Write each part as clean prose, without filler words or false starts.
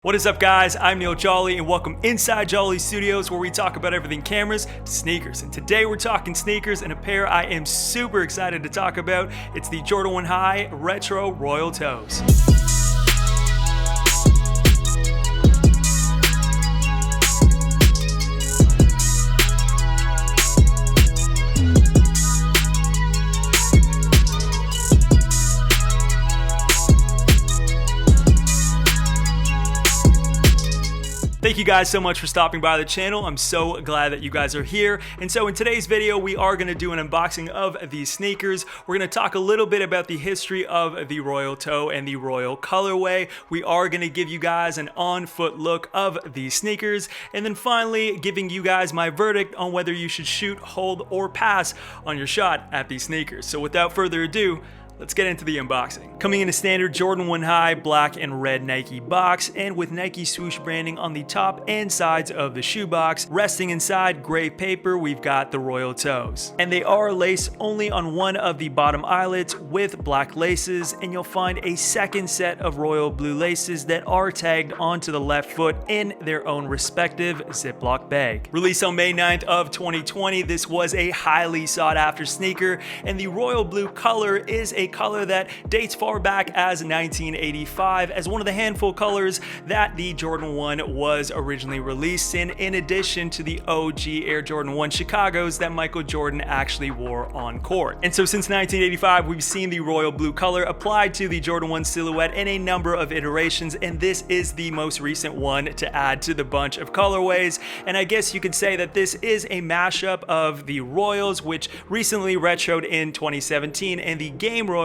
What is up, guys? I'm Neal Jolly and welcome inside Jolly Studios, where we talk about everything cameras to sneakers. And today we're talking sneakers and a pair I am super excited to talk about. It's the Jordan 1 High Retro Royal Toes. Thank you guys so much for stopping by the channel. I'm so glad that you guys are here. And so in today's video, we are going to do an unboxing of these sneakers. We're going to talk a little bit about the history of the Royal Toe and the Royal colorway. We are going to give you guys an on-foot look of these sneakers. And then finally, giving you guys my verdict on whether you should shoot, hold, or pass on your shot at these sneakers. So without further ado, let's get into the unboxing. Coming in a standard Jordan 1 High black and red Nike box, and with Nike swoosh branding on the top and sides of the shoebox. Resting inside gray paper, we've got the Royal Toes. And they are laced only on one of the bottom eyelets with black laces, and you'll find a second set of royal blue laces that are tagged onto the left foot in their own respective Ziploc bag. Released on May 9th of 2020, this was a highly sought after sneaker, and the royal blue color is a color that dates far back as 1985 as one of the handful colors that the Jordan 1 was originally released in addition to the OG Air Jordan 1 Chicagos that Michael Jordan actually wore on court. And so since 1985, we've seen the royal blue color applied to the Jordan 1 silhouette in a number of iterations, and this is the most recent one to add to the bunch of colorways. And I guess you could say that this is a mashup of the Royals, which recently retroed in 2017, and the Game Royals,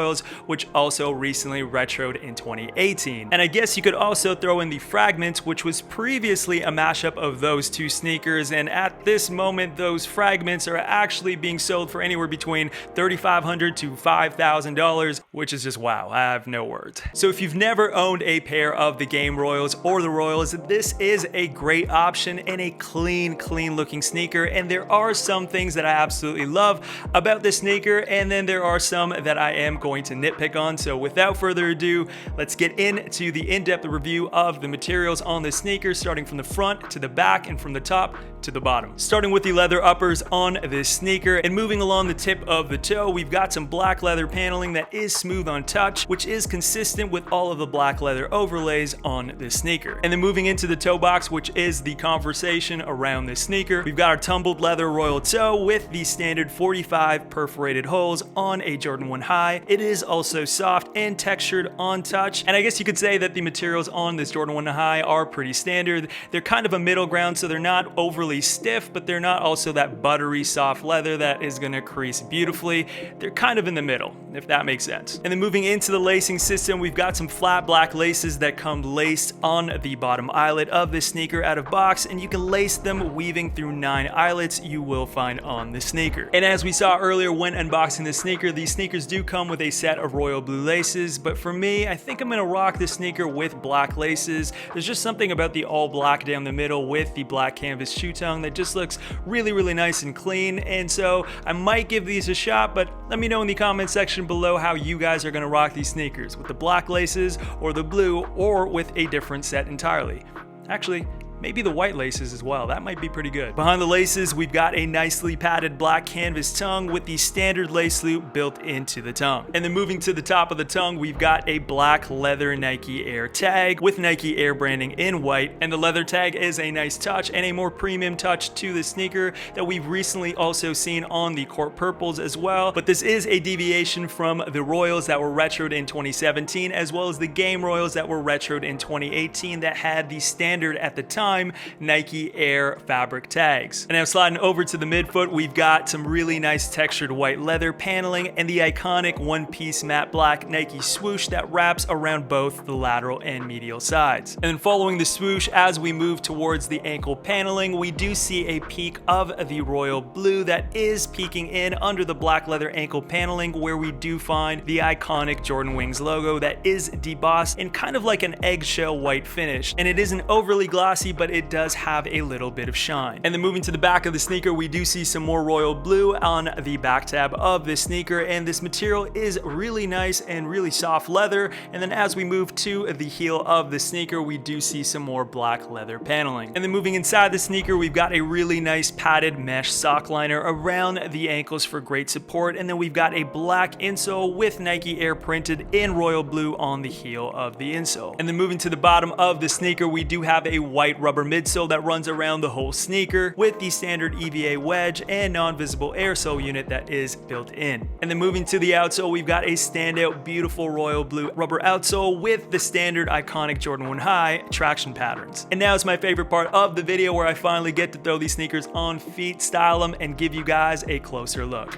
which also recently retroed in 2018. And I guess you could also throw in the Fragments, which was previously a mashup of those two sneakers, and at this moment those Fragments are actually being sold for anywhere between $3,500 to $5,000, which is just wow. I have no words. So if you've never owned a pair of the Game Royals or the Royals, this is a great option and a clean looking sneaker. And there are some things that I absolutely love about this sneaker, and then there are some that I am going to nitpick on. So without further ado, let's get into the in-depth review of the materials on this sneaker, starting from the front to the back and from the top to the bottom. Starting with the leather uppers on this sneaker and moving along the tip of the toe, we've got some black leather paneling that is smooth on touch, which is consistent with all of the black leather overlays on this sneaker. And then moving into the toe box, which is the conversation around this sneaker, we've got our tumbled leather Royal Toe with the standard 45 perforated holes on a Jordan 1 High. It is also soft and textured on touch, and I guess you could say that the materials on this Jordan 1 High are pretty standard. They're kind of a middle ground, so they're not overly stiff, but they're not also that buttery soft leather that is going to crease beautifully. They're kind of in the middle, if that makes sense. And then moving into the lacing system, we've got some flat black laces that come laced on the bottom eyelet of this sneaker out of box, and you can lace them weaving through 9 eyelets you will find on the sneaker. And as we saw earlier when unboxing this sneaker, these sneakers do come with a set of royal blue laces, but for me, I think I'm gonna rock this sneaker with black laces. There's just something about the all black down the middle with the black canvas shoe tongue that just looks really nice and clean, and so I might give these a shot, but let me know in the comment section below how you guys are gonna rock these sneakers, with the black laces or the blue, or with a different set entirely. Actually, maybe the white laces as well. That might be pretty good. Behind the laces, we've got a nicely padded black canvas tongue with the standard lace loop built into the tongue. And then moving to the top of the tongue, we've got a black leather Nike Air tag with Nike Air branding in white. And the leather tag is a nice touch and a more premium touch to the sneaker that we've recently also seen on the Court Purples as well. But this is a deviation from the Royals that were retroed in 2017, as well as the Game Royals that were retroed in 2018 that had the standard at the time Nike Air fabric tags. And now sliding over to the midfoot, we've got some really nice textured white leather paneling and the iconic one-piece matte black Nike swoosh that wraps around both the lateral and medial sides. And then following the swoosh, as we move towards the ankle paneling, we do see a peak of the royal blue that is peeking in under the black leather ankle paneling, where we do find the iconic Jordan Wings logo that is debossed in kind of like an eggshell white finish. And it isn't overly glossy, but it does have a little bit of shine. And then moving to the back of the sneaker, we do see some more royal blue on the back tab of this sneaker, and this material is really nice and really soft leather. And then as we move to the heel of the sneaker, we do see some more black leather paneling. And then moving inside the sneaker, we've got a really nice padded mesh sock liner around the ankles for great support, and then we've got a black insole with Nike Air printed in royal blue on the heel of the insole. And then moving to the bottom of the sneaker, we do have a white rubber midsole that runs around the whole sneaker with the standard EVA wedge and non-visible air sole unit that is built in. And then moving to the outsole, we've got a standout beautiful royal blue rubber outsole with the standard iconic Jordan 1 High traction patterns. And now it's my favorite part of the video, where I finally get to throw these sneakers on feet, style them, and give you guys a closer look.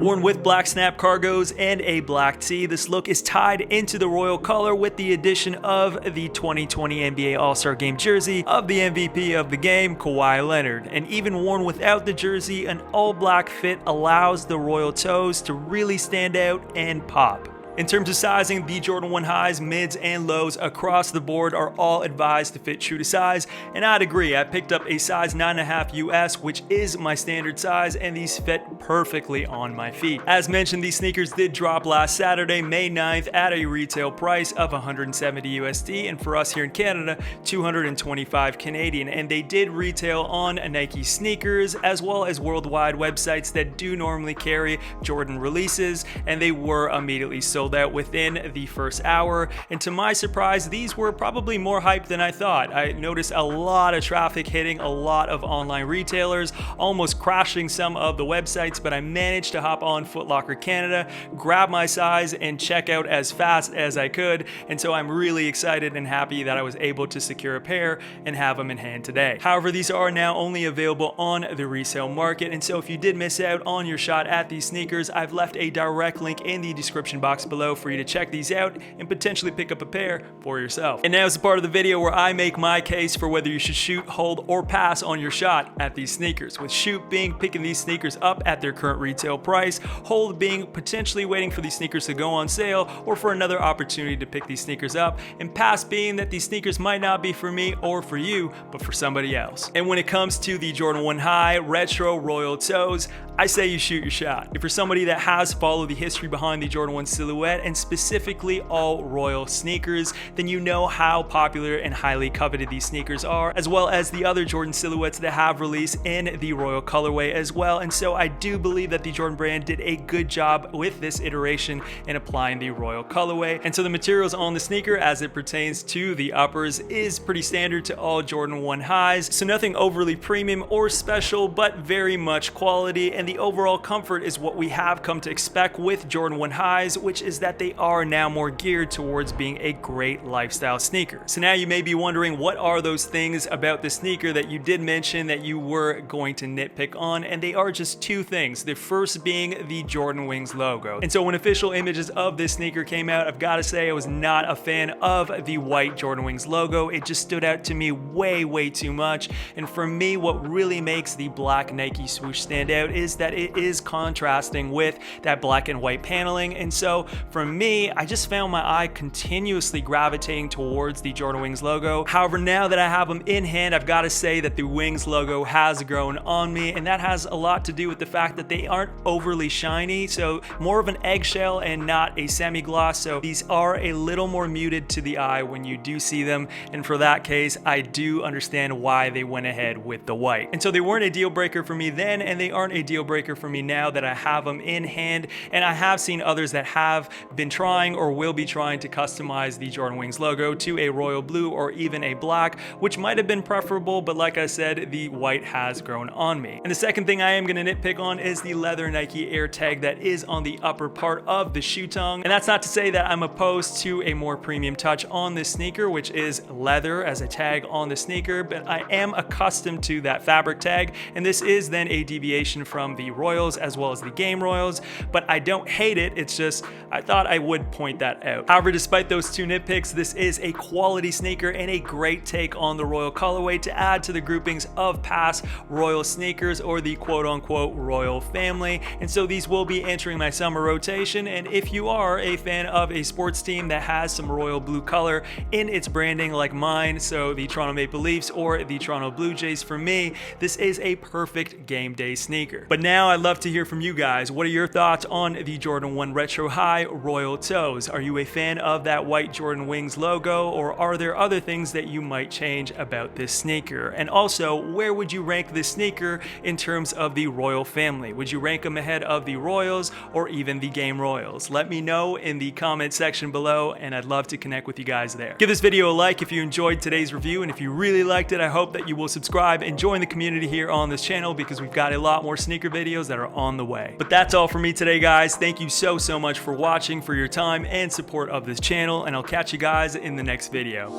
Worn with black snap cargos and a black tee, this look is tied into the royal color with the addition of the 2020 NBA All-Star Game jersey of the MVP of the game, Kawhi Leonard. And even worn without the jersey, an all-black fit allows the royal toes to really stand out and pop. In terms of sizing, the Jordan 1 highs, mids, and lows across the board are all advised to fit true to size, and I'd agree. I picked up a size 9.5 US, which is my standard size, and these fit perfectly on my feet. As mentioned, these sneakers did drop last Saturday, May 9th, at a retail price of 170 USD, and for us here in Canada, 225 Canadian, and they did retail on Nike sneakers, as well as worldwide websites that do normally carry Jordan releases, and they were immediately sold out within the first hour. And to my surprise, these were probably more hyped than I thought. I noticed a lot of traffic hitting a lot of online retailers, almost crashing some of the websites, but I managed to hop on Foot Locker Canada, grab my size, and check out as fast as I could. And so I'm really excited and happy that I was able to secure a pair and have them in hand today. However, these are now only available on the resale market, and so if you did miss out on your shot at these sneakers, I've left a direct link in the description box below for you to check these out and potentially pick up a pair for yourself. And now is the part of the video where I make my case for whether you should shoot, hold, or pass on your shot at these sneakers. With shoot being picking these sneakers up at their current retail price, hold being potentially waiting for these sneakers to go on sale or for another opportunity to pick these sneakers up, and pass being that these sneakers might not be for me or for you, but for somebody else. And when it comes to the Jordan 1 High retro royal toes, I say you shoot your shot. If you're somebody that has followed the history behind the Jordan 1 silhouette, and specifically all royal sneakers, then you know how popular and highly coveted these sneakers are, as well as the other Jordan silhouettes that have released in the royal colorway as well. And so I do believe that the Jordan brand did a good job with this iteration in applying the royal colorway. And so the materials on the sneaker as it pertains to the uppers is pretty standard to all Jordan 1 highs, so nothing overly premium or special, but very much quality. And the overall comfort is what we have come to expect with Jordan 1 highs, which is that they are now more geared towards being a great lifestyle sneaker. So now you may be wondering, what are those things about the sneaker that you did mention that you were going to nitpick on? And they are just two things. The first being the Jordan Wings logo. And so when official images of this sneaker came out, I've got to say I was not a fan of the white Jordan Wings logo. It just stood out to me way too much. And for me, what really makes the black Nike swoosh stand out is that it is contrasting with that black and white paneling. And so for me, I just found my eye continuously gravitating towards the Jordan Wings logo. However, now that I have them in hand, I've got to say that the Wings logo has grown on me, and that has a lot to do with the fact that they aren't overly shiny, so more of an eggshell and not a semi-gloss. So these are a little more muted to the eye when you do see them, and for that case, I do understand why they went ahead with the white. And so they weren't a deal breaker for me then, and they aren't a deal breaker for me now that I have them in hand. And I have seen others that have been trying or will be trying to customize the Jordan Wings logo to a royal blue or even a black, which might have been preferable, but like I said, the white has grown on me. And the second thing I am going to nitpick on is the leather Nike Air tag that is on the upper part of the shoe tongue. And that's not to say that I'm opposed to a more premium touch on this sneaker, which is leather as a tag on the sneaker, but I am accustomed to that fabric tag, and this is then a deviation from the Royals as well as the Game Royals, but I don't hate it. It's just I thought I would point that out. However, despite those two nitpicks, this is a quality sneaker and a great take on the Royal colorway to add to the groupings of past Royal sneakers, or the quote-unquote Royal family. And so these will be entering my summer rotation, and if you are a fan of a sports team that has some royal blue color in its branding like mine, so the Toronto Maple Leafs or the Toronto Blue Jays, for me, this is a perfect game day sneaker. But now I'd love to hear from you guys. What are your thoughts on the Jordan 1 Retro High Royal Toes? Are you a fan of that white Jordan Wings logo, or are there other things that you might change about this sneaker? And also, where would you rank this sneaker in terms of the Royal family? Would you rank them ahead of the Royals or even the Game Royals? Let me know in the comment section below, and I'd love to connect with you guys there. Give this video a like if you enjoyed today's review, and if you really liked it, I hope that you will subscribe and join the community here on this channel, because we've got a lot more sneaker videos that are on the way. But that's all for me today, guys. Thank you so much for watching, for your time and support of this channel, and I'll catch you guys in the next video.